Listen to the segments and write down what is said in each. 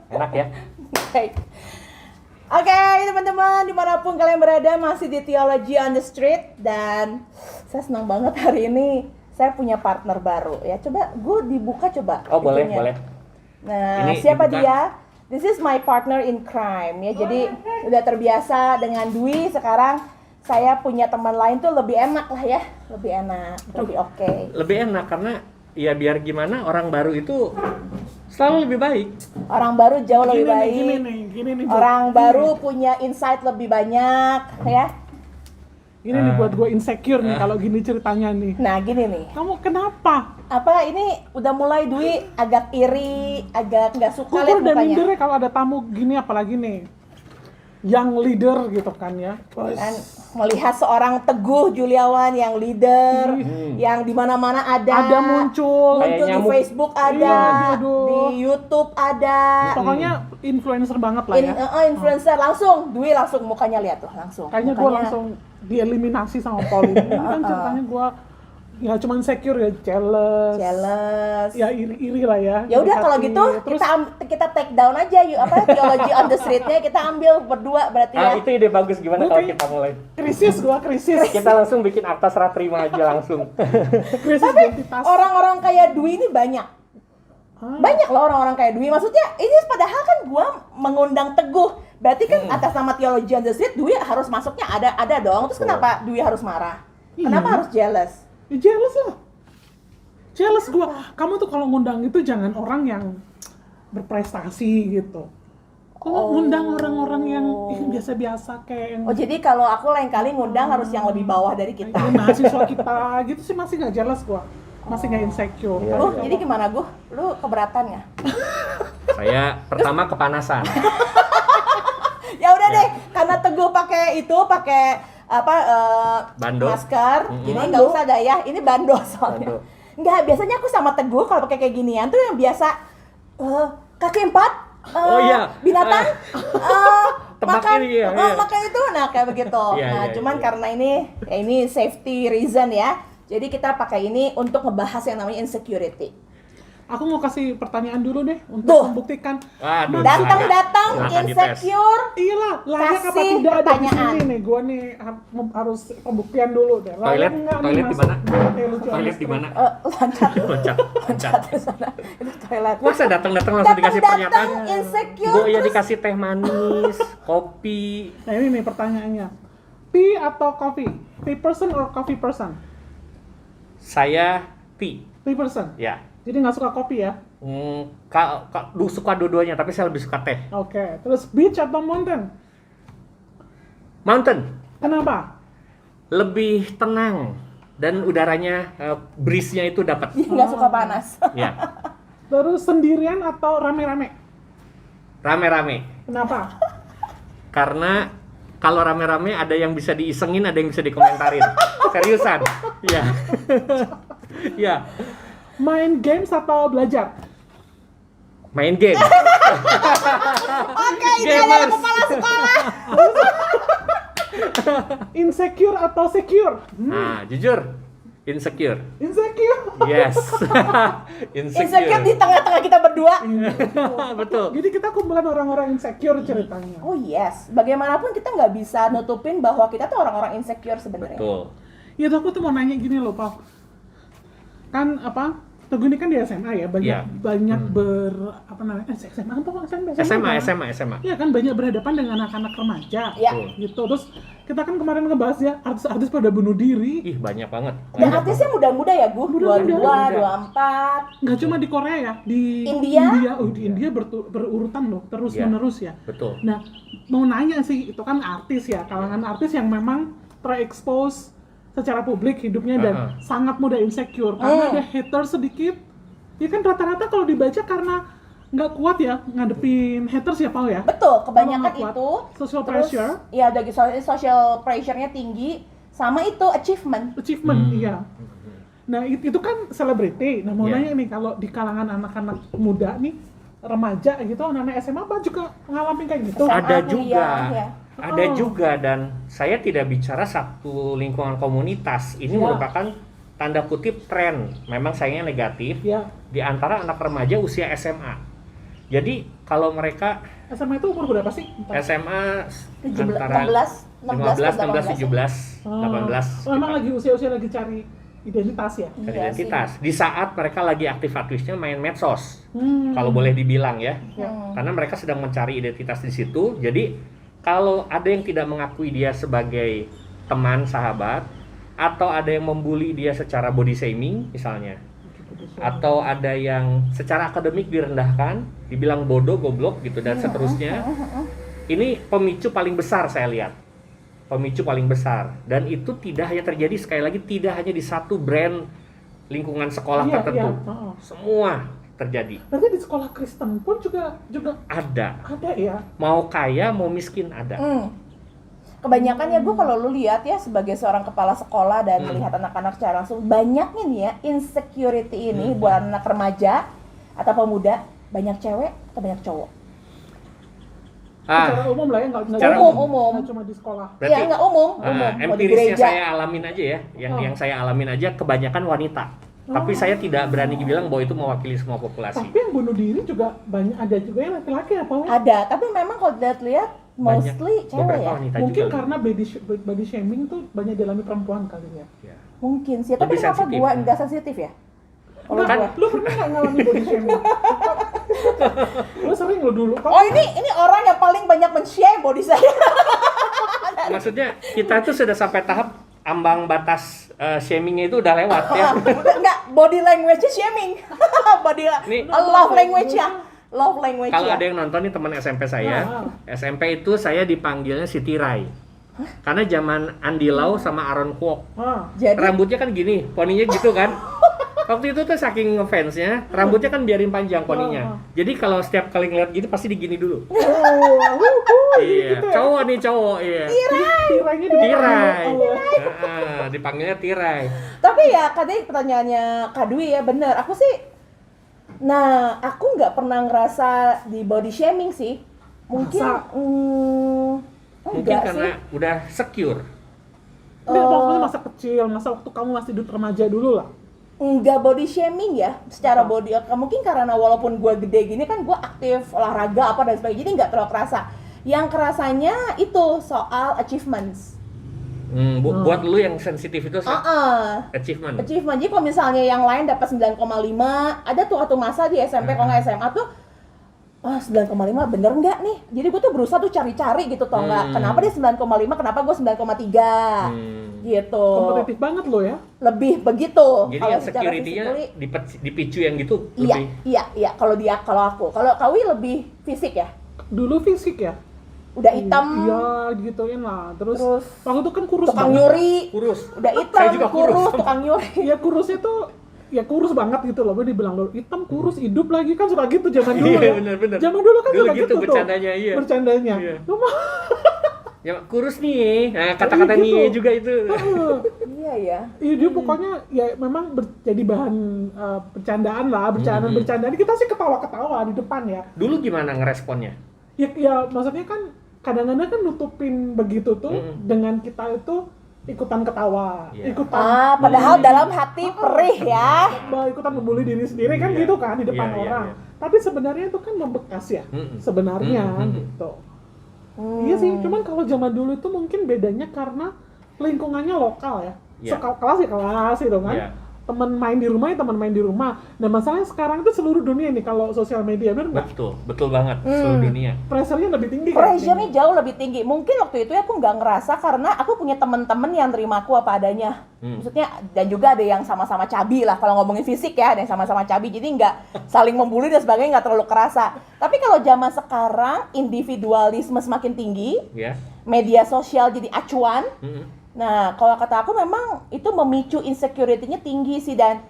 Enak ya? Baik. Oke, teman-teman, dimanapun kalian berada, masih di Theology on the Street. Dan saya senang banget hari ini saya punya partner baru ya. Coba gue dibuka coba. Oh boleh, itunya. boleh. Nah, Ini siapa dibuka. dia? This is my partner in crime ya. Jadi udah terbiasa dengan Dwi, sekarang saya punya teman lain tuh lebih enak lah ya. Lebih enak, lebih oke. Lebih enak karena ya biar gimana orang baru itu selalu lebih baik. Orang baru jauh lebih baik. Gini nih, Orang baru punya insight lebih banyak ya. Gini nih buat gue insecure nih kalau gini ceritanya nih. Nah, gini nih. Kamu kenapa? Apa ini udah mulai Dwi agak iri, agak nggak suka lihat Gue udah mukanya. minder ya kalau ada tamu gini, apalagi nih yang leader gitu kan ya. Dan melihat seorang Teguh Juliawan yang leader, yang di mana-mana ada muncul Kayak di nyamuk. Facebook ada, Iya, aduh. di YouTube ada, Pokoknya influencer banget lah ya. influencer langsung, Dwi langsung mukanya lihat tuh langsung. Kayaknya gue Mukanya- langsung dieliminasi sama Pauline. Ini kan ceritanya gue ya cuma insecure ya, jealous. Ya iri-iri lah ya. Ya udah iri kalau hati. gitu Terus kita take down aja yuk Theology on the Street-nya kita ambil berdua berarti ya. Itu ide bagus. Gimana Gua kalau kayak- kita mulai? krisis. Kita langsung bikin akta serah terima aja langsung. Krisis identitas. Orang-orang kayak Dwi ini banyak. Banyak loh orang-orang kayak Dwi. Maksudnya ini padahal kan gua mengundang Teguh. Berarti kan atas nama Theology on the Street Dwi harus masuknya ada dong. Terus kenapa Dwi harus marah? Kenapa Iya. harus jealous? Ya, jealous lah. Jealous gue. Kamu tuh kalau ngundang itu jangan orang yang berprestasi gitu. Kalau ngundang orang-orang yang biasa-biasa kayak yang Oh jadi kalau aku lain kali ngundang harus yang lebih bawah dari kita. kayak mahasiswa kita gitu sih masih nggak jealous gue. Masih nggak insecure. Iya, Lu iya. jadi gimana Gu? Lu keberatan ya? Saya pertama kepanasan. Ya udah deh, karena Teguh pakai Bando. masker, jadi nggak usah dah ya. Ini bando soalnya. Bando. Nggak, biasanya aku sama Teguh kalau pakai kayak ginian tuh yang biasa kaki empat, Oh, iya. binatang, Tebak makan, ini, iya, iya. makan itu, nah kayak begitu. Iya, Nah, iya, cuman iya. karena ini safety reason ya. Jadi kita pakai ini untuk ngebahas yang namanya insecurity. Aku mau kasih pertanyaan dulu deh untuk Tuh. membuktikan. Waduh, Datang-datang silakan dites. insecure. Iyalah, layak apa Kasih tidak ada di pertanyaan. sini nih. Gue nih harus pembuktian dulu deh. Layak Toilet, nggak nih toilet di masuk mana? Theology on the Toilet di Street? mana? Loncat Loncat. ke sana. Itu toilet. Masa datang-datang langsung dikasih Datang-datang pernyataan? insecure. Bu ya terus dikasih teh manis, kopi. Nah ini nih pertanyaannya. Tea atau coffee? Tea person or coffee person? Saya tea. Tea person. Ya. Jadi nggak suka kopi ya? Suka dua-duanya, tapi saya lebih suka teh. Oke. Terus beach atau mountain? Mountain. Kenapa? Lebih tenang dan udaranya breeze-nya itu dapat. nggak suka panas. Ya. Terus sendirian atau rame-rame? Rame-rame. Kenapa? Karena kalau rame-rame ada yang bisa diisengin, ada yang bisa dikomentarin. Seriusan. Ya. Ya. Main games atau belajar? Main game. Oke, ini adalah Gamers. kepala sekolah. Insecure atau secure? Nah, jujur, insecure. Insecure. Yes. Insecure di tengah-tengah kita berdua. Betul. Jadi kita kumpulan orang-orang insecure ceritanya. Oh yes, bagaimanapun kita nggak bisa nutupin bahwa kita tuh orang-orang insecure sebenarnya. Betul. Ya aku tuh mau nanya gini loh, Pak. Kan apa? Teguh ini kan di SMA ya, Iya. banyak apa namanya? SMA apa SMP? SMA. Iya kan banyak berhadapan dengan anak-anak remaja. Ya. Gitu. Terus kita kan kemarin ngebahas ya artis-artis pada bunuh diri. Ih, banyak banget. Dan Banyak artisnya muda-muda ya, Gu? Muda-muda. 22, 24. Nggak cuma di Korea ya, di India? di India berurutan loh, terus Iya. menerus ya. Betul. Nah, mau nanya sih, itu kan artis ya, kalangan artis yang memang terekspos secara publik hidupnya dan sangat mudah insecure karena ada haters sedikit. Ya kan rata-rata kalau dibaca karena nggak kuat ya ngadepin haters ya, Paul ya. Betul, kebanyakan Kalau nggak itu. kuat, social Terus, pressure. Iya, udah gitu, social pressure-nya tinggi. Sama itu, achievement. Iya. Nah, itu kan selebriti. Nah, mau Iya. nanya nih, kalau di kalangan anak-anak muda nih, remaja gitu, anak-anak SMA apa juga ngalamin kayak gitu? SMA, Ada kuliah, juga. ya. Ada Oh. juga, dan saya tidak bicara satu lingkungan komunitas. Ini Ya. merupakan tanda kutip tren. Memang sayangnya negatif Ya. di antara anak remaja usia SMA. Jadi kalau mereka SMA itu umur berapa sih? SMA 16, antara 15, 16, 17, Oh. 18. Oh, emang lagi usia-usia lagi cari identitas ya? Iya Identitas. Di saat mereka lagi aktif-aktifnya main medsos. Hmm. Kalau boleh dibilang ya. Ya. Karena mereka sedang mencari identitas di situ. Jadi kalau ada yang tidak mengakui dia sebagai teman, sahabat, atau ada yang membuli dia secara body shaming misalnya, atau ada yang secara akademik direndahkan, dibilang bodoh, goblok gitu dan seterusnya. Ini pemicu paling besar saya lihat. Pemicu paling besar, dan itu tidak hanya terjadi, sekali lagi tidak hanya di satu brand lingkungan sekolah Iya, tertentu. iya. Oh. Semua terjadi. Berarti di sekolah Kristen pun juga Ada. ya? Mau kaya, mau miskin ada. Kebanyakan ya gue kalau lu lihat ya sebagai seorang kepala sekolah dan melihat anak-anak secara langsung, banyaknya nih ya insecurity ini buat anak remaja atau pemuda, banyak cewek atau banyak cowok? Secara umum lah ya, nggak Secara umum. nggak cuma di sekolah. Berarti Iya nggak umum, mau di empirisnya gereja. saya alamin aja ya, yang saya alamin aja kebanyakan wanita. Tapi saya tidak berani bilang bahwa itu mewakili semua populasi. Tapi yang bunuh diri juga banyak, ada juga yang laki-laki apa? Ada, tapi memang kalau dilihat mostly cewek beberapa ya. wanita Mungkin juga. karena body shaming tuh banyak dialami perempuan kali ya. Ya. Mungkin sih, tapi Lebih kenapa sensitif. gua enggak sensitif ya? Kalau Enggak, gua. lu pernah nggak ngalamin body shaming? Lu sering lo dulu. Oh ini orang yang paling banyak men-shame body saya. Maksudnya kita tuh sudah sampai tahap ambang batas shamingnya itu udah lewat ya. Enggak, body language-nya shaming. Body Nih. love language-nya. Love language Kalau ya. ada yang nonton nih teman SMP saya, Ah. SMP itu saya dipanggilnya si Tirai. Karena zaman Andi Lau sama Aaron Kwok. Jadi Rambutnya kan gini, poninya gitu kan. Waktu itu tuh saking ngefansnya, rambutnya kan biarin panjang poninya. Jadi kalau setiap kali ngeliat gitu pasti digini dulu. Iya, cowok nih cowok, iya. Tirainya Tirai. Dipanggilnya Tirai. tapi ya tadi pertanyaannya Kak Dwi ya bener. Aku sih, nah aku nggak pernah ngerasa di body shaming sih. Mungkin Masa? Mungkin enggak karena sih. udah secure. Waktu masa kecil, masa waktu kamu masih hidup remaja dulu lah. Enggak body shaming ya secara body, mungkin karena walaupun gue gede gini kan gue aktif olahraga apa dan sebagainya, jadi nggak terlalu kerasa. Yang kerasanya itu soal achievements. Buat lu yang sensitif itu achievement. Achievement. Jadi kalau misalnya yang lain dapat 9,5, ada tuh waktu masa di SMP kalau nggak SMA tuh 9,5 bener nggak nih? Jadi gue tuh berusaha tuh cari-cari gitu tau nggak? Kenapa dia 9,5, kenapa gue 9,3 gitu. Kompetitif banget lo ya. Lebih begitu. Jadi Kalau yang secara security-nya physically, dipicu yang gitu iya, lebih. iya. Kalau aku, kalau Kawi lebih fisik ya. Dulu fisik ya. Udah hitam, Iya, gituin lah. Terus Terus waktu itu kan kurus tukang banget. nyuri, Kurus. udah Saya hitam, juga kurus. kurus, tukang nyuri. Ya kurusnya tuh ya kurus banget gitu loh. Gue dibilang lo hitam kurus hidup lagi kan suka gitu zaman dulu Iya, ya. benar-benar. Zaman dulu kan Dulu suka gitu gitu tuh. bercandanya, iya. Bercandanya. Iya. Lu mah Ya kurus nih. Nah, kata-kata Gitu. nih juga itu. Iya ya. iya dia pokoknya ya memang jadi bahan bercandaan lah, bercandaan. Kita sih ketawa-ketawa di depan ya. Dulu gimana ngeresponnya? Ya maksudnya kan kadang-kadang kan nutupin begitu tuh dengan kita itu ikutan ketawa, Iya. ikutan Padahal dalam hati perih ya. ikutan membuli diri sendiri kan Iya. gitu kan di depan Iya, iya, orang. iya. Tapi sebenarnya itu kan membekas ya. Sebenarnya gitu. Iya sih, cuman kalau zaman dulu itu mungkin bedanya karena lingkungannya lokal ya. Iya. Kelas ya kelas gitu kan. Iya. Teman main di rumah ya teman main di rumah. Nah masalahnya sekarang itu seluruh dunia nih kalau sosial media benar nggak? Betul banget seluruh dunia. Pressure-nya lebih tinggi kan? Pressure-nya jauh lebih tinggi. Mungkin waktu itu aku nggak ngerasa karena aku punya teman-teman yang terima aku apa adanya. Maksudnya dan juga ada yang sama-sama cabi lah. Kalau ngomongin fisik ya, ada yang sama-sama cabi. Jadi nggak saling membuli dan sebagainya, nggak terlalu kerasa. Tapi kalau zaman sekarang individualisme semakin tinggi, Ya. media sosial jadi acuan. Nah, kalau kata aku memang itu memicu insecurity-nya tinggi sih, dan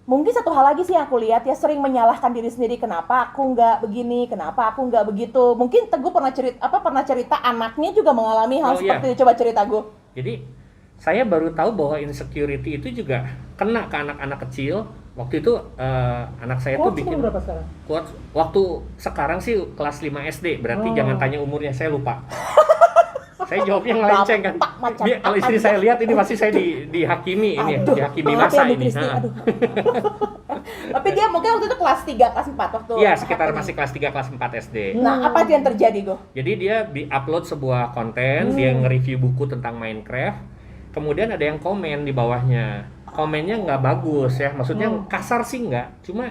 mungkin satu hal lagi sih yang aku lihat ya, sering menyalahkan diri sendiri, kenapa aku nggak begini, kenapa aku nggak begitu. Mungkin Teguh pernah cerita anaknya juga mengalami hal seperti itu. Coba cerita Teguh. Jadi saya baru tahu bahwa insecurity itu juga kena ke anak-anak kecil. Waktu itu anak saya tuh bikin berapa sekarang? quotes. Waktu sekarang sih kelas 5 SD, berarti jangan tanya umurnya, saya lupa. Saya jawabnya ngelenceng kan. Kalau istri saya lihat ini pasti saya dihakimi ini ya, dihakimi Maaf masa ya, Bu ini. Kristi, aduh. Tapi dia mungkin waktu itu kelas 3, kelas 4 waktu Iya, sekitar happening. masih kelas 3, kelas 4 SD. Nah, apa yang terjadi, Go? Jadi dia upload sebuah konten, dia nge-review buku tentang Minecraft. Kemudian ada yang komen di bawahnya. Komennya nggak bagus ya, maksudnya kasar sih nggak, cuma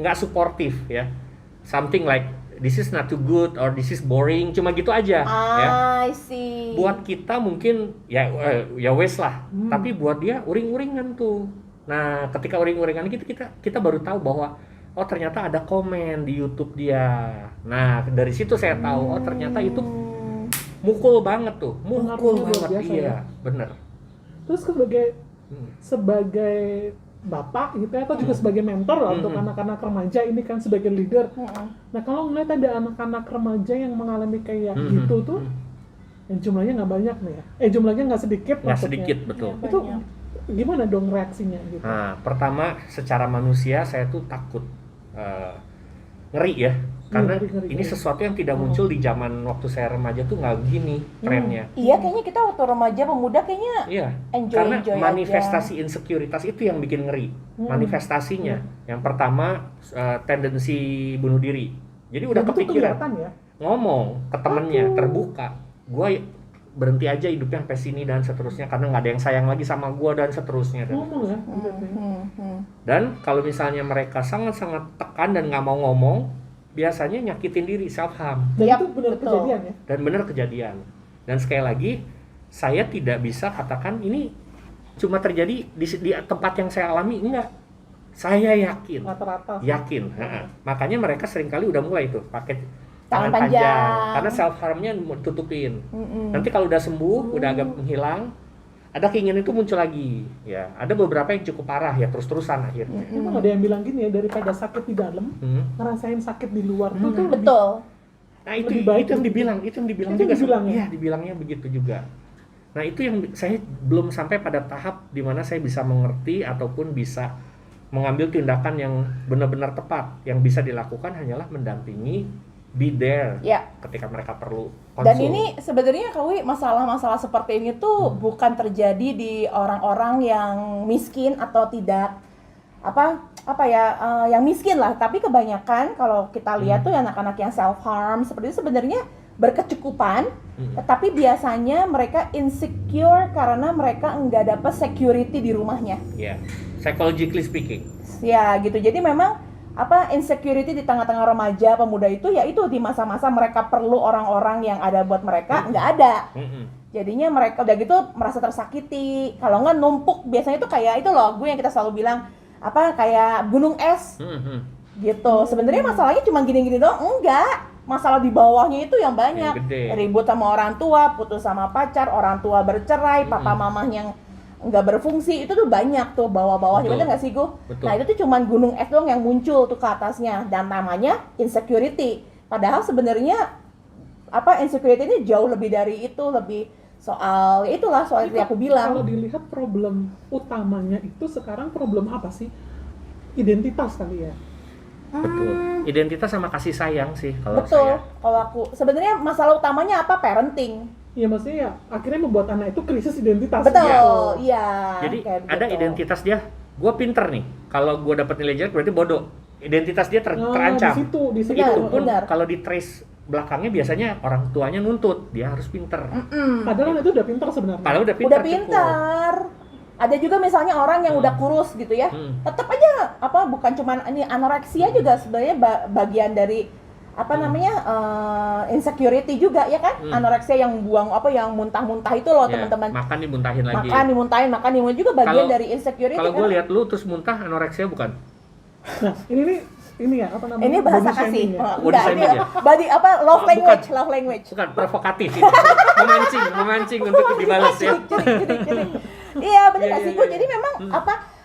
nggak suportif ya. Something like this is not too good or this is boring, cuma gitu aja ya. I see. Buat kita mungkin ya wes lah, tapi buat dia uring-uringan tuh. Nah, ketika uring-uringan kita baru tahu bahwa oh ternyata ada komen di YouTube dia. Nah, dari situ saya tahu oh ternyata itu mukul banget tuh, mukul Pengaruhnya luar banget. biasa Iya, ya. bener. Terus sebagai bapak gitu ya, atau juga sebagai mentor lah untuk anak-anak remaja ini kan sebagai leader. Nah kalau ngeliat ada anak-anak remaja yang mengalami kayak gitu tuh, yang jumlahnya nggak banyak nih ya, jumlahnya nggak sedikit Nggak maksudnya. sedikit, betul. Itu gimana dong reaksinya gitu? Nah, pertama secara manusia saya tuh takut, ngeri ya, karena ngeri. ini sesuatu yang tidak muncul di zaman waktu saya remaja tuh nggak gini trennya. Iya, kayaknya kita waktu remaja pemuda kayaknya Iya, enjoy karena aja. manifestasi insekuritas itu yang bikin ngeri. Manifestasinya, yang pertama tendensi bunuh diri. Jadi udah Dan itu kepikiran, kelihatan ya. ngomong ke temennya, terbuka. Gue berhenti aja hidupnya sampai sini dan seterusnya karena nggak ada yang sayang lagi sama gue dan seterusnya. Ngomong ya. Dan kalau misalnya mereka sangat-sangat tekan dan nggak mau ngomong, biasanya nyakitin diri, self harm. Dan Yap, itu benar betul. kejadian ya. Dan benar kejadian. Dan sekali lagi, saya tidak bisa katakan ini cuma terjadi di tempat yang saya alami, enggak. Saya yakin, Rata-rata. yakin. Makanya mereka seringkali udah mulai tuh pakai Tangan tangan panjang, panjang. karena self harmnya tutupin. Nanti kalau udah sembuh, udah agak menghilang, ada keinginan itu muncul lagi. Ya, ada beberapa yang cukup parah ya, terus-terusan akhirnya. Emang ada yang bilang gini ya, daripada sakit di dalam, ngerasain sakit di luar tuh lebih- Betul. Nah itu Lebih baik itu yang gitu. dibilang, itu yang dibilang Itu juga. dibilang ya? Iya, dibilangnya begitu juga. Nah itu yang saya belum sampai pada tahap di mana saya bisa mengerti ataupun bisa mengambil tindakan yang benar-benar tepat. Yang bisa dilakukan hanyalah mendampingi, be there Ya. ketika mereka perlu konsul. Dan ini sebenarnya Kawi, masalah-masalah seperti ini tuh bukan terjadi di orang-orang yang miskin atau tidak yang miskin lah, tapi kebanyakan kalau kita lihat tuh anak-anak yang self harm seperti itu sebenarnya berkecukupan, tetapi biasanya mereka insecure karena mereka nggak dapat security di rumahnya. Ya, psychologically speaking. Ya gitu. Jadi memang insecurity di tengah-tengah remaja pemuda itu ya itu di masa-masa mereka perlu orang-orang yang ada buat mereka nggak ada. Jadinya mereka udah gitu merasa tersakiti. Kalau nggak numpuk, biasanya itu kayak itu loh, gue yang kita selalu bilang kayak gunung es gitu. Sebenarnya masalahnya cuma gini-gini doang, enggak. Masalah di bawahnya itu yang banyak. Yang gede. Ribut sama orang tua, putus sama pacar, orang tua bercerai, papa mamahnya yang nggak berfungsi, itu tuh banyak tuh bawah-bawahnya, Betul. bener nggak sih Gu? Betul. Nah itu tuh cuman gunung es doang yang muncul tuh ke atasnya, dan namanya insecurity. Padahal sebenarnya insecurity ini jauh lebih dari itu, lebih soal ya itulah soal yang aku bilang. Kalau dilihat problem utamanya itu sekarang problem apa sih? Identitas kali ya. Betul. Identitas sama kasih sayang sih kalau Betul. saya. Kalau aku sebenarnya masalah utamanya apa? Parenting. Iya maksudnya ya akhirnya membuat anak itu krisis identitas. Betul. Iya. Jadi kayak ada begitu. identitas dia, gue pinter nih. Kalau gue dapat nilai jelek berarti bodoh. Identitas dia Nah, terancam. di situ Benar, Itu pun benar. kalau di trace belakangnya biasanya orang tuanya nuntut dia harus pinter. Padahal itu udah pintar sebenarnya. Padahal udah pinter. Udah cukup. pintar. Ada juga misalnya orang yang udah kurus gitu ya. Tetap aja bukan cuman ini anoreksia juga sebenarnya bagian dari insecurity juga ya kan? Anoreksia yang buang yang muntah-muntah itu loh Ya, teman-teman. makan dimuntahin lagi. Makan dimuntahin juga bagian Kalau- dari insecurity Kalau kan. gue lihat lu terus muntah anoreksia bukan? Nah ini ya apa namanya? Ini bahasa body kasih. shaming ya. Oh, Body enggak, shaming ini ya? body love Oh, language, bukan. love language. Bukan provokatif ini. memancing untuk dibalas ya. Cilik. Iya, benar Iya, nggak sih iya, Bu? iya. Jadi memang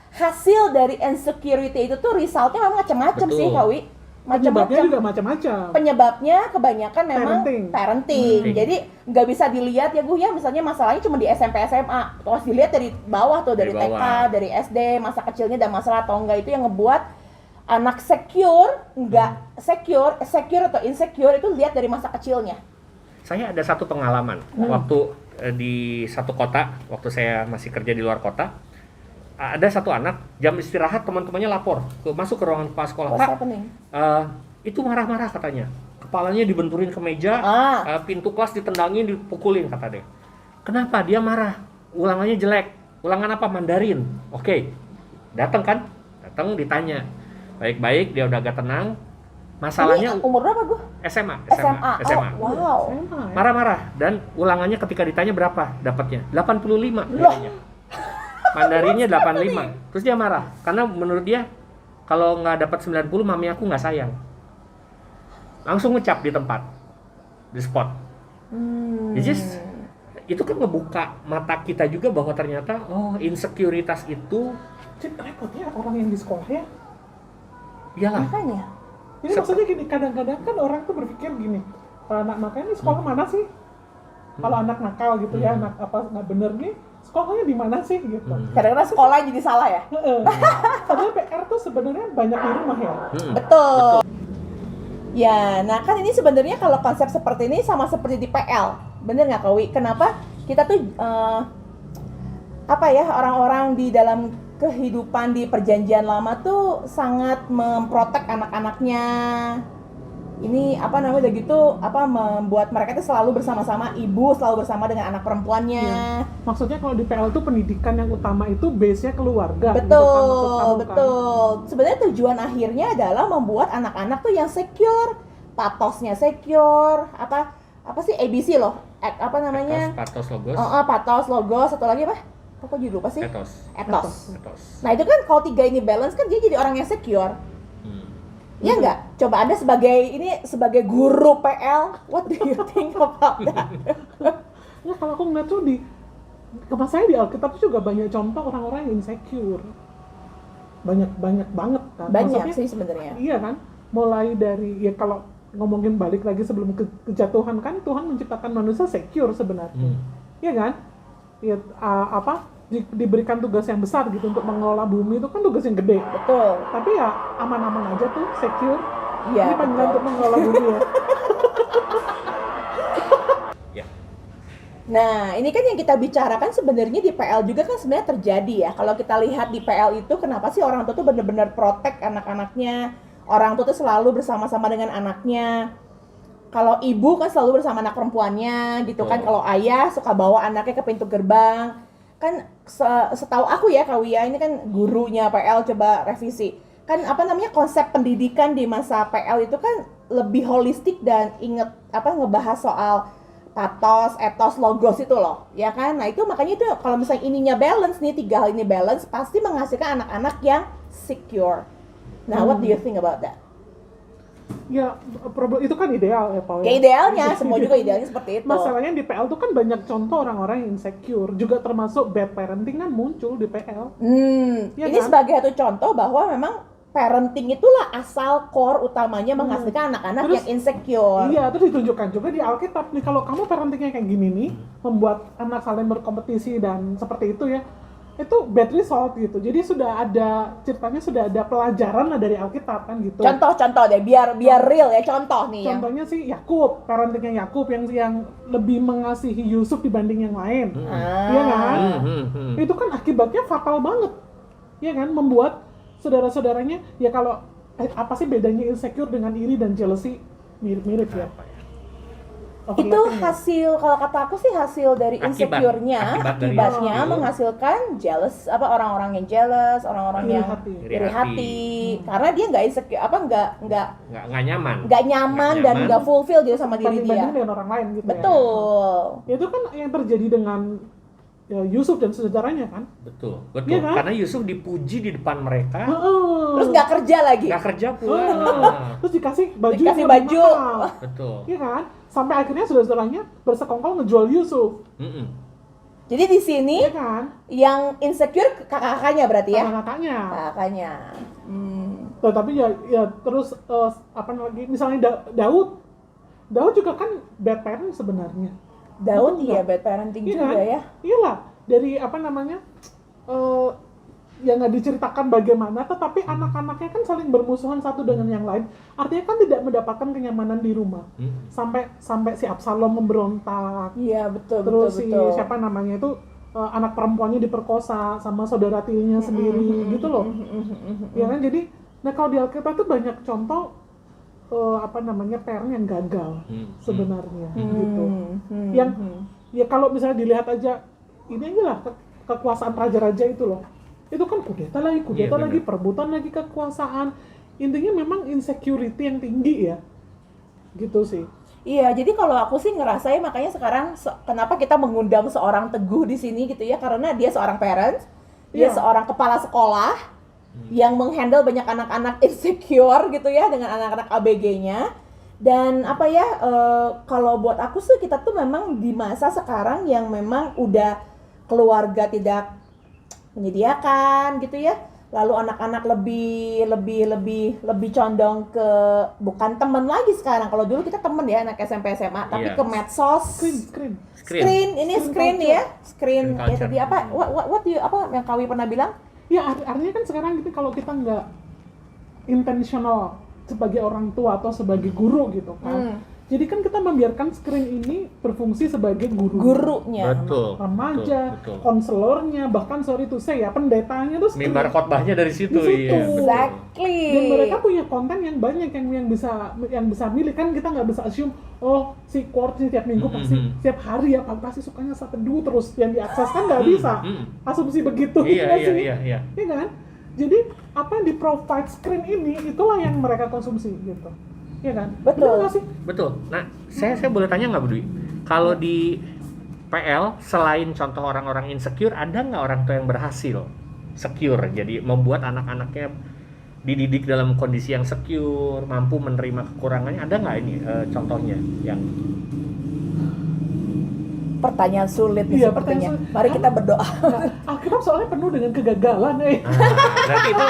hasil dari insecurity itu tuh resultnya memang macam-macam Betul. sih, Kawi. Penyebabnya Macam-macam. juga macam-macam. Penyebabnya kebanyakan memang Parenting. parenting. Jadi nggak bisa dilihat ya Bu ya, misalnya masalahnya cuma di SMP SMA. Terus dilihat dari bawah tuh, dari Dari TK, bawah. dari SD, masa kecilnya ada masalah atau enggak, itu yang ngebuat anak secure, nggak secure atau insecure itu lihat dari masa kecilnya. Saya ada satu pengalaman waktu di satu kota, waktu saya masih kerja di luar kota. ada satu anak jam istirahat teman-temannya lapor masuk ke ruangan kepala sekolah, What's Pak, happening? itu marah-marah katanya, kepalanya dibenturin ke meja, pintu kelas ditendangin, dipukulin kata dia. Kenapa dia marah? Ulangannya jelek. Ulangan apa? Mandarin. Oke, datang ditanya baik-baik, dia udah agak tenang. Masalahnya Ini umur berapa gua? SMA. Oh, wow. Marah-marah, dan ulangannya ketika ditanya berapa dapatnya? 85 nilainya. Mandarinnya 85. Terus dia marah karena menurut dia kalau nggak dapat 90 mami aku nggak sayang. Langsung ngecap di tempat, di spot. Itu kan ngebuka mata kita juga bahwa ternyata insekuritas itu repotnya orang yang di sekolah ya. Iyalah. Makanya. Jadi maksudnya gini, kadang-kadang kan orang tuh berpikir gini, kalau anak nakal ini sekolah mana sih? Kalau anak nakal gitu ya, anak apa nggak bener nih, sekolahnya di mana sih gitu. Kadang-kadang sekolah jadi salah ya. Padahal PR tuh sebenarnya banyak di rumah ya. Betul. Ya, nah kan ini sebenarnya kalau konsep seperti ini sama seperti di PL, bener nggak Kak Wi? Kenapa kita tuh orang-orang di dalam kehidupan di perjanjian lama tuh sangat memprotek anak-anaknya. Ini udah gitu membuat mereka tuh selalu bersama-sama, ibu selalu bersama dengan anak perempuannya. Ya. Maksudnya kalau di PL tuh pendidikan yang utama itu base-nya keluarga. Betul. Sebenarnya tujuan akhirnya adalah membuat anak-anak tuh yang secure, patosnya secure, apa sih ABC loh? Apa namanya? Patos, logos. Patos, logos, satu lagi apa? Kok jadi lupa sih? Etos. Nah itu kan kalau 3 ini balance kan dia jadi orang yang secure. Iya nggak? Coba Anda sebagai guru PL, what do you think about that? Ya kalau aku ngeliat tuh saya di Alkitab tuh juga banyak contoh orang-orang yang insecure. Banyak banget kan. Banyak maksudnya, sih sebenarnya. Iya kan? Mulai dari ya kalau ngomongin balik lagi sebelum kejatuhan kan Tuhan menciptakan manusia secure sebenarnya. Iya kan? Ya diberikan tugas yang besar gitu untuk mengelola bumi, itu kan tugas yang gede. Betul. Tapi ya aman-aman aja tuh, secure. Iya. Ini panggilan untuk mengelola bumi ya. Nah, ini kan yang kita bicarakan sebenarnya di PL juga kan sebenarnya terjadi ya. Kalau kita lihat di PL itu kenapa sih orang tua tuh benar-benar protect anak-anaknya. Orang tua tuh selalu bersama-sama dengan anaknya. Kalau ibu kan selalu bersama anak perempuannya gitu kan. Kalau ayah suka bawa anaknya ke pintu gerbang. Kan setahu aku ya Kak Wia, ini kan gurunya PL, coba revisi. Kan konsep pendidikan di masa PL itu kan lebih holistik dan ngebahas soal patos, etos, logos itu loh, ya kan? Nah itu makanya itu kalau misalnya ininya balance nih, 3 hal ini balance, pasti menghasilkan anak-anak yang secure. Nah, what do you think about that? Ya, problem itu kan ideal ya, Paul. Ya idealnya, semua juga idealnya seperti itu. Masalahnya di PL tuh kan banyak contoh orang-orang yang insecure, juga termasuk bad parenting kan muncul di PL. Ya ini kan? sebagai satu contoh bahwa memang parenting itulah asal core utamanya menghasilkan anak-anak yang insecure. Iya, terus ditunjukkan juga di Alkitab nih, kalau kamu parentingnya kayak gini nih, membuat anak saling berkompetisi dan seperti itu ya, itu bad result gitu. Jadi ceritanya sudah ada pelajaran lah dari Alkitab kan gitu. Contoh deh, biar real ya, contoh nih. Contohnya sih Yakub, parentingnya Yakub yang lebih mengasihi Yusuf dibanding yang lain. Iya kan? Itu kan akibatnya fatal banget. Iya kan? Membuat saudara-saudaranya, ya kalau apa sih bedanya insecure dengan iri dan jealousy? Mirip-mirip ya. Itu hasil, kalau kata aku sih hasil dari insecure-nya, akibatnya menghasilkan jealous, orang-orang yang jealous, orang-orang yang iri hati, karena dia nggak insecure, nggak nyaman dan nggak fulfill gitu sama diri dia. Banding dengan orang lain gitu. Betul. Ya. Itu kan yang terjadi dengan Yusuf dan saudaranya kan. Betul. Ya kan? Karena Yusuf dipuji di depan mereka. Terus nggak kerja lagi. Nggak kerja pula. Terus dikasih baju. Betul. Iya kan? Sampai akhirnya saudara-saudaranya bersekongkol ngejual Yusuf. Jadi di sini ya kan? Yang insecure kakak-kakaknya berarti ya? Kakaknya. Tapi ya terus misalnya Daud juga kan bad parent sebenarnya. Daud iya bad parenting juga ya. Iyalah, dari ya nggak diceritakan bagaimana, tetapi anak-anaknya kan saling bermusuhan satu dengan yang lain. Artinya kan tidak mendapatkan kenyamanan di rumah. Sampai si Absalom memberontak. Iya betul. Terus betul. siapa namanya itu anak perempuannya diperkosa sama saudara tirinya sendiri gitu loh. Ya kan, jadi nah kalau di Alkitab tuh banyak contoh parent yang gagal sebenarnya gitu. Yang ya kalau misalnya dilihat aja ini aja lah kekuasaan raja-raja itu loh. Itu kan kudeta lagi, Iya, perebutan lagi kekuasaan. Intinya memang insecurity yang tinggi ya. Gitu sih. Iya, jadi kalau aku sih ngerasain makanya sekarang kenapa kita mengundang seorang Teguh di sini gitu ya, karena dia seorang parents, dia Iya. seorang kepala sekolah yang menghandle banyak anak-anak insecure gitu ya dengan anak-anak ABG-nya. Dan apa ya, kalau buat aku sih kita tuh memang di masa sekarang yang memang udah keluarga tidak menyediakan gitu ya. Lalu anak-anak lebih condong ke bukan teman lagi sekarang. Kalau dulu kita teman ya anak SMP SMA, tapi Iya. ke medsos. Screen. Screen Screen ya. Screen ya culture. tadi apa? What do you, apa yang Kawi pernah bilang? Ya artinya kan sekarang gitu kalau kita nggak intentional sebagai orang tua atau sebagai guru gitu kan. Jadi kan kita membiarkan screen ini berfungsi sebagai Gurunya. Betul. Remaja, betul. konselornya, bahkan sorry to say ya pendetanya tuh screen. Mimbar khotbahnya dari situ, Di situ. iya. betul. Exactly. Dan mereka punya konten yang banyak yang bisa milih kan, kita nggak bisa assume oh si Quartz ini tiap minggu pasti tiap hari ya pasti sukanya satu teduh terus yang diakses kan nggak bisa asumsi begitu. Iya, nggak sih? iya. Iya kan? Jadi apa yang di provide screen ini itulah yang mereka konsumsi gitu. Iya kan? Betul. Bener nggak sih? Betul. Nah, saya boleh tanya nggak, Bu Dwi? Kalau di PL, selain contoh orang-orang insecure, ada nggak orang tua yang berhasil secure? Jadi membuat anak-anaknya dididik dalam kondisi yang secure, mampu menerima kekurangannya. Ada nggak ini contohnya yang Pertanyaan sulit nih Iya, sepertinya. pertanyaan sulit. Mari kita berdoa. Nah, Alkitab soalnya penuh dengan kegagalan berarti itu,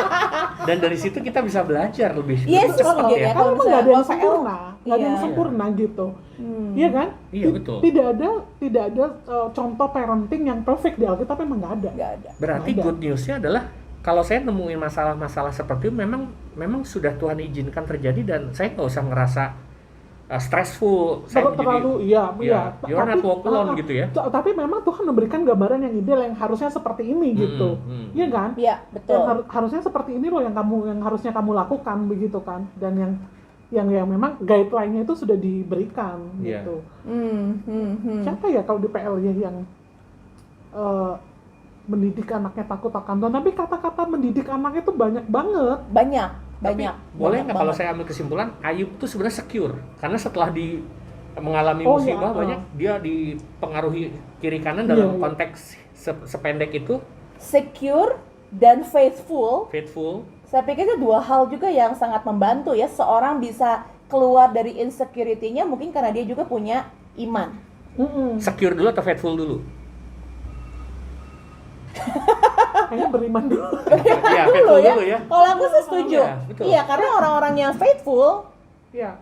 dan dari situ kita bisa belajar lebih Yes, cepat mungkin ya. ya. Karena Kalau emang nggak ada yang misalnya sempurna, nggak ada yang Iya. sempurna gitu, iya kan? Iya, betul. Tidak ada contoh parenting yang perfect di Alkitab, memang nggak ada. Nggak ada. Berarti Ada. good newsnya adalah kalau saya nemuin masalah-masalah seperti itu memang sudah Tuhan izinkan terjadi dan saya nggak usah ngerasa stressful. Saya Terlalu ya, iya. you're not walk alone gitu ya. Tapi memang Tuhan memberikan gambaran yang ideal yang harusnya seperti ini gitu, iya kan? Iya, betul. Yang harusnya seperti ini loh yang harusnya kamu lakukan begitu kan? Dan yang memang guideline-nya itu sudah diberikan Iya. gitu. Siapa? Siapa ya kalau di PL ya yang mendidik anaknya takut akan Tuhan, tapi kata-kata mendidik anak itu banyak banget. Banyak. Boleh Banyak nggak kalau banget. saya ambil kesimpulan Ayub tuh sebenarnya secure karena setelah mengalami Oh, musibah iya, banyak dia dipengaruhi kiri kanan dalam Iya. konteks sependek itu Secure dan faithful. Saya pikir itu dua hal juga yang sangat membantu ya. Seorang bisa keluar dari insecurity-nya mungkin karena dia juga punya iman. secure dulu atau faithful dulu? Kayaknya beriman dulu. Iya, faithful dulu ya. Kalau aku sih setuju. Iya, betul. Iya, karena orang-orang yang faithful Ya,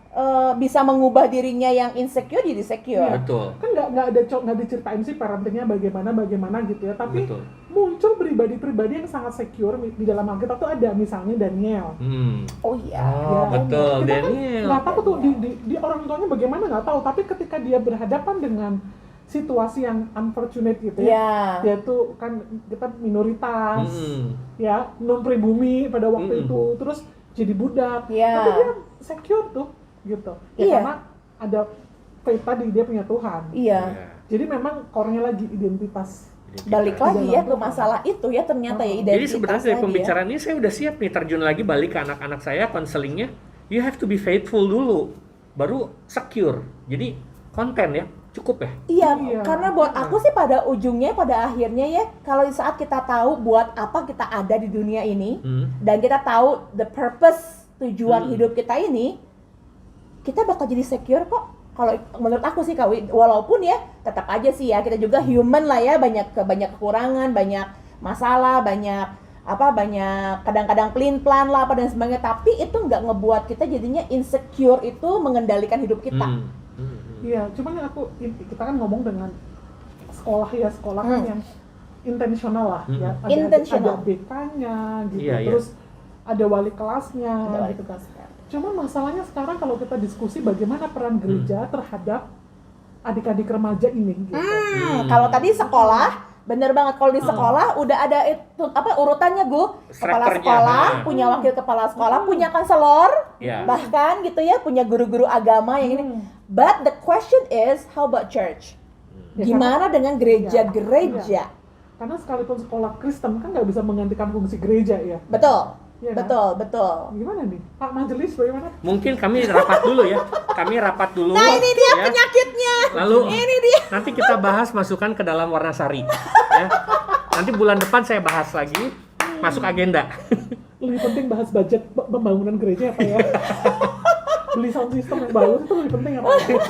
bisa mengubah dirinya yang insecure jadi secure. Iya. Betul. kan nggak diceritain sih parentingnya bagaimana gitu ya, tapi Betul. muncul pribadi-pribadi yang sangat secure di dalam Alkitab tuh ada misalnya Daniel. Oh iya. Oh, Ya, betul. kita kan Daniel. nggak tahu tuh di orang tuanya bagaimana nggak tahu, tapi ketika dia berhadapan dengan situasi yang unfortunate gitu ya, Iya. dia tuh kan kita minoritas, Hmm. ya non pribumi pada waktu itu, terus jadi budak, Iya. tapi dia secure tuh gitu, ya Iya. karena ada faith tadi dia punya Tuhan. Iya. Jadi memang core-nya lagi identitas. Balik lagi ya ke Tuhan. masalah itu ya ternyata ya identitas. Jadi sebenarnya dari tadi ya. pembicaraan ini saya udah siap nih terjun lagi balik ke anak-anak saya konselingnya. You have to be faithful dulu, baru secure. Jadi konten ya cukup ya. Iya, Iya. karena buat aku sih pada ujungnya, pada akhirnya ya, kalau di saat kita tahu buat apa kita ada di dunia ini, dan kita tahu the purpose, tujuan hidup kita ini, kita bakal jadi secure kok. Kalau menurut aku sih Kawi, walaupun ya tetap aja sih ya, kita juga human lah ya, banyak kekurangan, banyak masalah, banyak kadang-kadang pelin-pelan lah apa dan sebagainya, tapi itu nggak ngebuat kita jadinya insecure itu mengendalikan hidup kita. Iya, cuman kita kan ngomong dengan sekolah kan yang intensional lah ya. Intentional. Ada BK-nya gitu, Iya, iya. terus ada wali kelasnya. Ada wali gitu. kelasnya. Cuman masalahnya sekarang kalau kita diskusi bagaimana peran gereja terhadap adik-adik remaja ini gitu. Kalau tadi sekolah, Bener banget, kalau di sekolah udah ada itu urutannya kepala Strukturnya, sekolah, nah. punya wakil kepala sekolah, punya konselor, Ya. bahkan gitu ya, punya guru-guru agama yang ini. But the question is, how about church? Ya, Gimana dengan gereja-gereja? Karena sekalipun sekolah Kristen kan nggak bisa menggantikan fungsi gereja ya. Betul, Iya kan? betul. Gimana nih? Pak Majelis bagaimana? Mungkin kami rapat dulu ya. Kami rapat dulu. Nah ini dia ya. penyakitnya. Lalu Ini dia. nanti kita bahas masukkan ke dalam Warnasari. Ya. Nanti bulan depan saya bahas lagi. Masuk agenda. Lebih penting bahas budget pembangunan gereja apa ya? Beli sound system yang bagus itu lebih penting apa ya?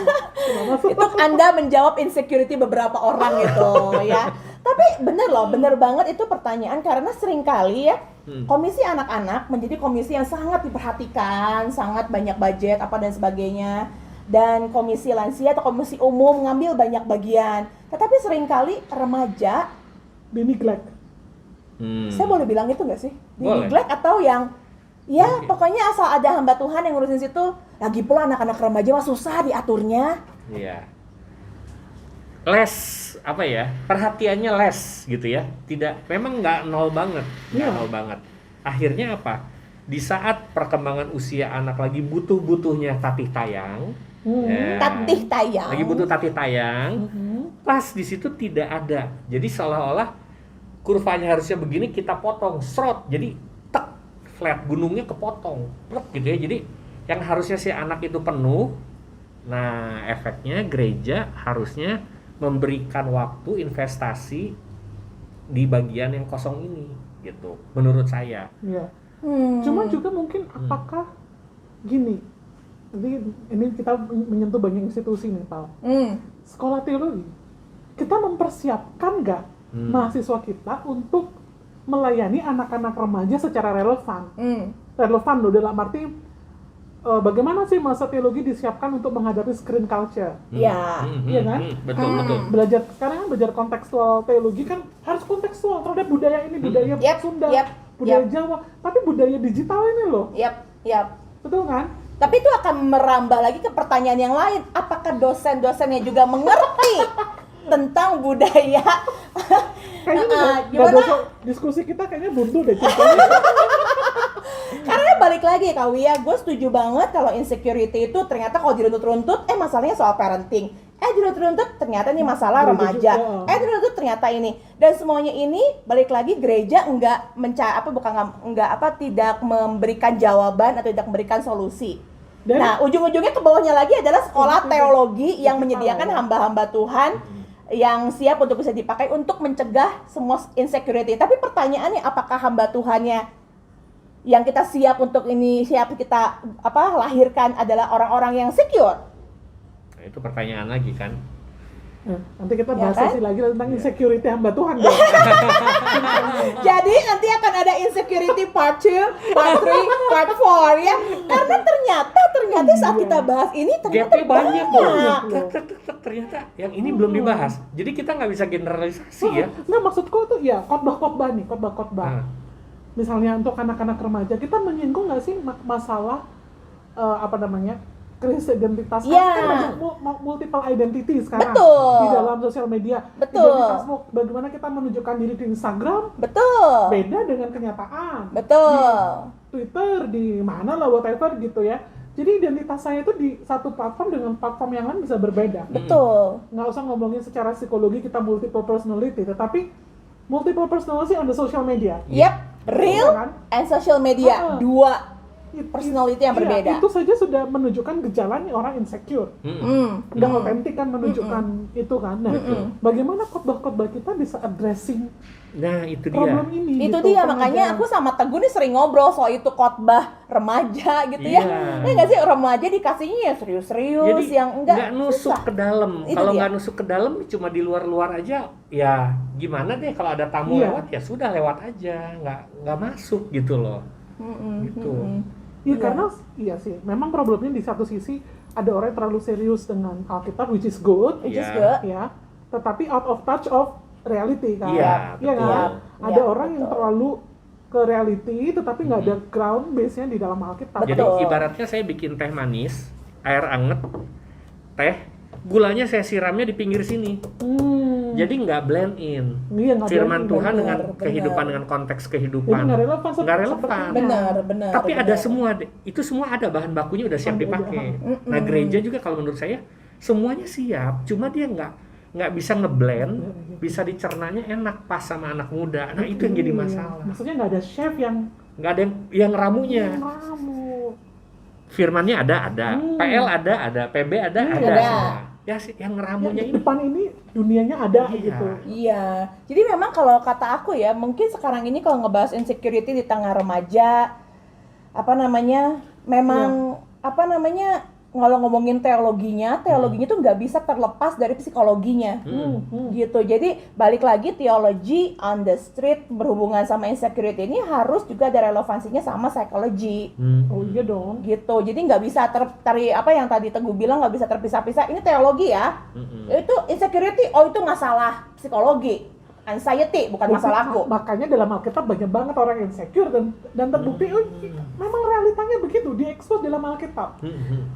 Itu Anda menjawab insecurity beberapa orang gitu ya. Tapi bener loh, bener banget itu pertanyaan karena seringkali ya komisi anak-anak menjadi komisi yang sangat diperhatikan, sangat banyak budget apa dan sebagainya. Dan komisi lansia atau komisi umum ngambil banyak bagian. Tetapi seringkali remaja, Di neglect. saya boleh bilang itu nggak sih? Di Boleh. neglect atau yang ya Oke. pokoknya asal ada hamba Tuhan yang ngurusin situ. Lagi pula anak-anak remaja mah susah diaturnya. Iya. Les apa ya? Perhatiannya les gitu ya. Tidak, memang nggak nol banget, nggak Iya. nol banget. Akhirnya apa? Di saat perkembangan usia anak lagi butuh-butuhnya tatih tayang, ya, Tatih tayang. lagi butuh tatih tayang, pas di situ tidak ada. Jadi seolah-olah kurvanya harusnya begini kita potong, srot. Jadi tek, flat gunungnya kepotong, plek gitu ya. Jadi yang harusnya si anak itu penuh. Nah, efeknya gereja harusnya memberikan waktu investasi di bagian yang kosong ini gitu. Menurut saya. Iya. Hmm. Cuman juga mungkin apakah gini. Ini kita menyentuh banyak institusi nih, Pak. Sekolah teologi. Kita mempersiapkan nggak mahasiswa kita untuk melayani anak-anak remaja secara relevan? Relevan loh dalam arti bagaimana sih masa teologi disiapkan untuk menghadapi screen culture? Ya. Iya kan? Betul, betul. Belajar sekarang kan belajar kontekstual teologi kan harus kontekstual terhadap budaya ini, budaya Yep, Sunda, yep, budaya yep. Jawa, tapi budaya digital ini loh, Yap. betul kan? Tapi itu akan merambah lagi ke pertanyaan yang lain. Apakah dosen-dosennya juga mengerti tentang budaya? Kayaknya nggak gimana? ada diskusi kita kayaknya buntu deh ceritanya. Karena balik lagi Kak Wia, gue setuju banget kalau insecurity itu ternyata kalau diruntut-runtut, masalahnya soal parenting. Diruntut-runtut ternyata ini masalah Gereja remaja. juga. Diruntut ternyata ini. Dan semuanya ini balik lagi gereja tidak memberikan jawaban atau tidak memberikan solusi. Dan Nah, ujung-ujungnya ke bawahnya lagi adalah sekolah teologi yang Digital. menyediakan hamba-hamba Tuhan yang siap untuk bisa dipakai untuk mencegah semua insecurity. Tapi pertanyaannya, apakah hamba Tuhannya yang kita siap kita lahirkan adalah orang-orang yang secure? Nah, itu pertanyaan lagi kan. nanti kita Ya bahas kan? sesi lagi tentang insecurity hamba Tuhan dong. Jadi nanti akan ada insecurity part 2, part 3, part 4 ya. Karena ternyata saat kita bahas ini ternyata Gapnya banyak loh. banyak. Ternyata yang ini belum dibahas. Jadi kita nggak bisa generalisasi ya. Nah maksudku tuh ya khotbah-khotbah nih, khotbah-khotbah. Nah, Misalnya untuk anak-anak remaja, kita menyinggung nggak sih masalah krisis identitas? Iya. Kan banyak multiple identity sekarang Betul. di dalam sosial media. Betul. Identitasmu, bagaimana kita menunjukkan diri di Instagram Betul. beda dengan kenyataan. Betul. Twitter, di mana lah whatever gitu ya. Jadi identitas saya itu di satu platform dengan platform yang lain bisa berbeda. Betul. Nggak usah ngomongin secara psikologi kita multiple personality, tetapi multiple personality on the social media. Yep. Real Kan? and social media, dua personality yang Iya, berbeda. itu saja sudah menunjukkan gejala nih orang insecure. Nggak otentik kan menunjukkan itu kan. Nah, bagaimana khotbah-khotbah kita bisa addressing nah itu dia. problem ini? Itu gitu, dia, pengajaran. makanya aku sama Teguh nih sering ngobrol soal itu khotbah remaja gitu ya. Iya. Ya nggak sih, remaja dikasihnya ya serius-serius Jadi yang enggak nggak nusuk susah. ke dalam. Itu Kalau dia. nggak nusuk ke dalam, cuma di luar-luar aja. Ya gimana deh kalau ada tamu Iya. lewat ya sudah lewat aja, nggak masuk gitu loh. Gitu. Iya, Iya. karena iya sih, memang problemnya di satu sisi ada orang yang terlalu serius dengan Alkitab, which is good, Which is Iya. good. ya, tetapi out of touch of reality kan. Iya, Iya betul. kan? Iya, Ada orang yang betul. terlalu ke reality, tetapi nggak ada ground base-nya di dalam Alkitab. Betul. Jadi ibaratnya saya bikin teh manis, air anget, teh, gulanya saya siramnya di pinggir sini. Jadi nggak blend in. Iya, nggak Firman blend in, Tuhan benar, dengan benar. kehidupan, dengan konteks Jadi kehidupan. nggak relevan. Nggak relevan. Benar. Tapi ada benar. semua, itu semua ada bahan bakunya udah siap Ada. dipakai. Nah gereja juga kalau menurut saya semuanya siap, cuma dia nggak bisa ngeblend, bisa dicernanya enak pas sama anak muda. Nah itu yang jadi Iya. masalah. Maksudnya nggak ada chef yang Nggak ada yang ramunya. ramu. Firmannya ada, PL ada, PB ada. Ada. semua. Ya sih, yang Ya, ngeramunya di ini. depan ini dunianya ada Iya. gitu. Iya, jadi memang kalau kata aku ya, mungkin sekarang ini kalau ngebahas insecurity di tengah remaja, memang kalau ngomongin teologinya tuh nggak bisa terlepas dari psikologinya, gitu. Jadi balik lagi theology on the street berhubungan sama insecurity ini harus juga ada relevansinya sama psikologi. Oh iya dong. Gitu, jadi nggak bisa apa yang tadi Teguh bilang nggak bisa terpisah-pisah. Ini teologi ya, itu insecurity, itu masalah psikologi, anxiety bukan masalahku. Makanya dalam Alkitab banyak banget orang insecure dan terbukti memang realitanya begitu, diekspos dalam Alkitab.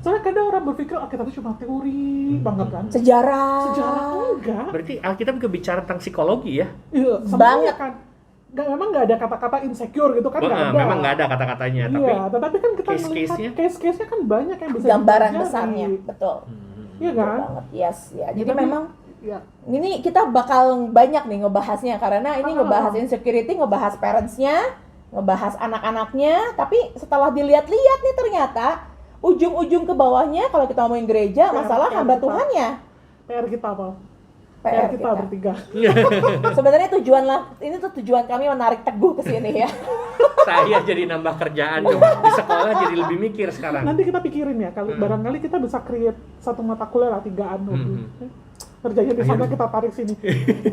Soalnya kadang orang berpikir Alkitab itu cuma teori banget kan. Sejarah Enggak. Berarti Alkitab juga bicara tentang psikologi ya? Iya, Banget. semuanya kan. Memang nggak ada kata-kata insecure gitu kan, nggak ada. Memang nggak ada kata-katanya, Iya, tetapi kan kita case-case-nya? melihat case-case-nya kan banyak yang bisa gambaran dipelajari. besarnya, betul. Iya kan? Banget, yes ya. Jadi Tapi- memang Iya. ini kita bakal banyak nih ngebahasnya karena ini ngebahas insecurity, ngebahas parents-nya, ngebahas anak-anaknya, tapi setelah dilihat-lihat nih ternyata ujung-ujung ke bawahnya kalau kita ngomongin gereja, masalah hamba kita. Tuhannya. PR kita apa? PR kita kita. bertiga. Sebenarnya ini tuh tujuan kami menarik Teguh ke sini ya. Saya jadi nambah kerjaan coba. Di sekolah jadi lebih mikir sekarang. Nanti kita pikirin ya, barangkali kita bisa create satu mata kuliah lah 3 kerjanya di sana kita tarik sini.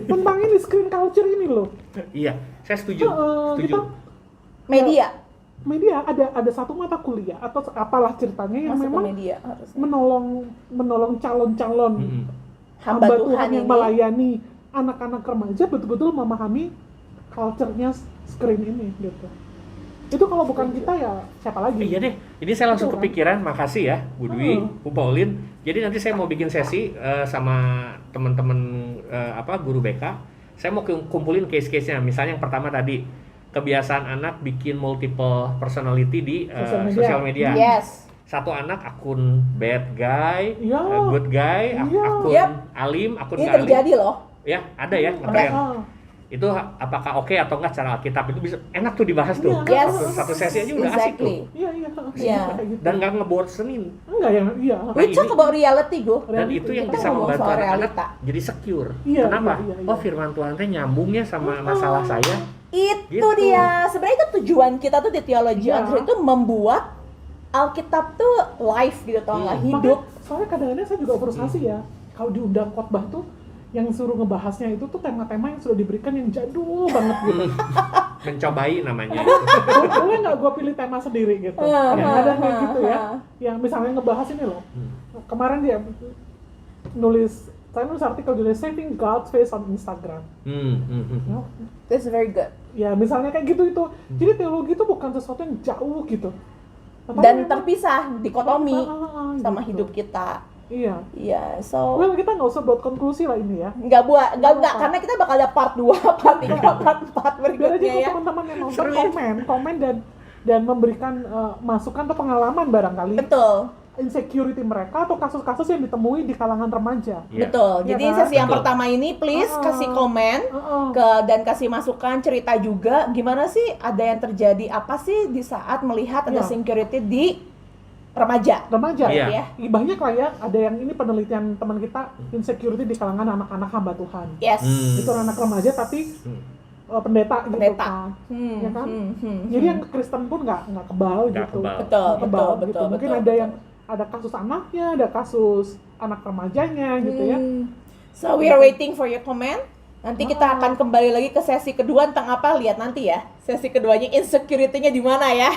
Tentang ini screen culture ini loh. Iya, saya setuju. Kita Media ada satu mata kuliah atau apalah ceritanya yang masuk ke memang media harusnya. menolong calon-calon Hamba Tuhan yang ini. melayani anak-anak remaja betul-betul memahami culture-nya screen ini gitu. Itu kalau bukan kita ya siapa lagi? Iya deh, ini saya langsung Betul, kan? kepikiran, makasih ya Bu Dwi, Bu Pauline. Jadi nanti saya mau bikin sesi sama teman-teman guru BK. Saya mau kumpulin case-case-nya. Misalnya yang pertama tadi, kebiasaan anak bikin multiple personality di sosial media. Yes. Satu anak akun bad guy, Iya. good guy, Iya. akun Yep. alim, akun Ini nggak alim. terjadi loh. Ya, ada ya, ngetren. Itu apakah oke atau enggak cara Alkitab itu bisa enak tuh dibahas tuh. Iya. Yes. Satu sesi aja udah asik tuh. Exactly. Iya. Iya. Kayak gitu. Dan nggak ngebosenin. Enggak ya, iya. Nah, We talk ini- about reality, Go. Dan Reality. itu yang Kita bisa ngomong membantu soal anak-anak realita. jadi secure. Iya, Kenapa? iya. Oh, firman Tuhan teh nyambung ya sama masalah saya. Itu Gitu. dia. Sebenarnya itu tujuan kita tuh di Theology Iya. on Truth itu membuat Alkitab tuh live gitu, tau nggak? Hidup. Makanya, soalnya kadang-kadang saya juga frustasi ya, kalau diundang khotbah tuh yang suruh ngebahasnya itu tuh tema-tema yang sudah diberikan yang jadul banget gitu. Mencobai namanya. Boleh nggak gue pilih tema sendiri gitu? Kadang-kadang kayak gitu ya. Yang misalnya ngebahas ini loh. Kemarin dia saya nulis artikel judulnya Saving God's Face on Instagram. Ya, That's very good. ya misalnya kayak gitu itu. Jadi teologi itu bukan sesuatu yang jauh gitu. Tetapi Dan memang- terpisah, dikotomi sama gitu. hidup kita. Iya. Iya, so Well, kita nggak usah buat konklusi lah ini ya. nggak karena kita bakal ada part 2, part 3, part 4 Biar aja berikutnya ya. teman-teman yang nonton Seru ya. komen dan memberikan masukan atau pengalaman barangkali Betul. insecurity mereka atau kasus-kasus yang ditemui di kalangan remaja. Iya. Betul. Iya Jadi kan? sesi yang Betul. pertama ini please kasih komen Heeh. dan kasih masukan, cerita juga gimana sih ada yang terjadi apa sih di saat melihat ada Iya. security di remaja. Remaja Iya. Ya. banyak lah ya, ada yang ini penelitian teman kita insecurity di kalangan anak-anak hamba Tuhan. Yes. Itu anak remaja tapi pendeta gitu Pendeta. kan. Hmm, Ya kan? hmm. Jadi yang Kristen pun nggak kebal Nggak gitu. kebal. Betul, Nggak kebal betul, gitu. betul, Mungkin betul, ada betul. yang ada kasus anaknya, ada kasus anak remajanya gitu ya. So we are waiting for your comment. Nanti kita akan kembali lagi ke sesi kedua tentang apa, lihat nanti ya. Sesi keduanya insecurity-nya di mana ya.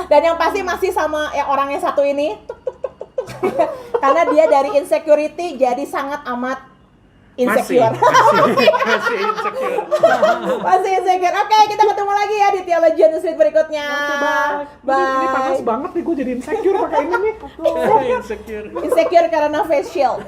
Dan yang pasti masih sama yang orang yang satu ini. Tuk, tuk, tuk, tuk, tuk. Karena dia dari insecurity jadi sangat amat insecure. Masih insecure. Masih insecure. Oke, kita ketemu lagi ya di Theology on the Street berikutnya. Oke, bye. Ini panas banget nih, gue jadi insecure pakai ini nih. Insecure. Insecure karena face shield.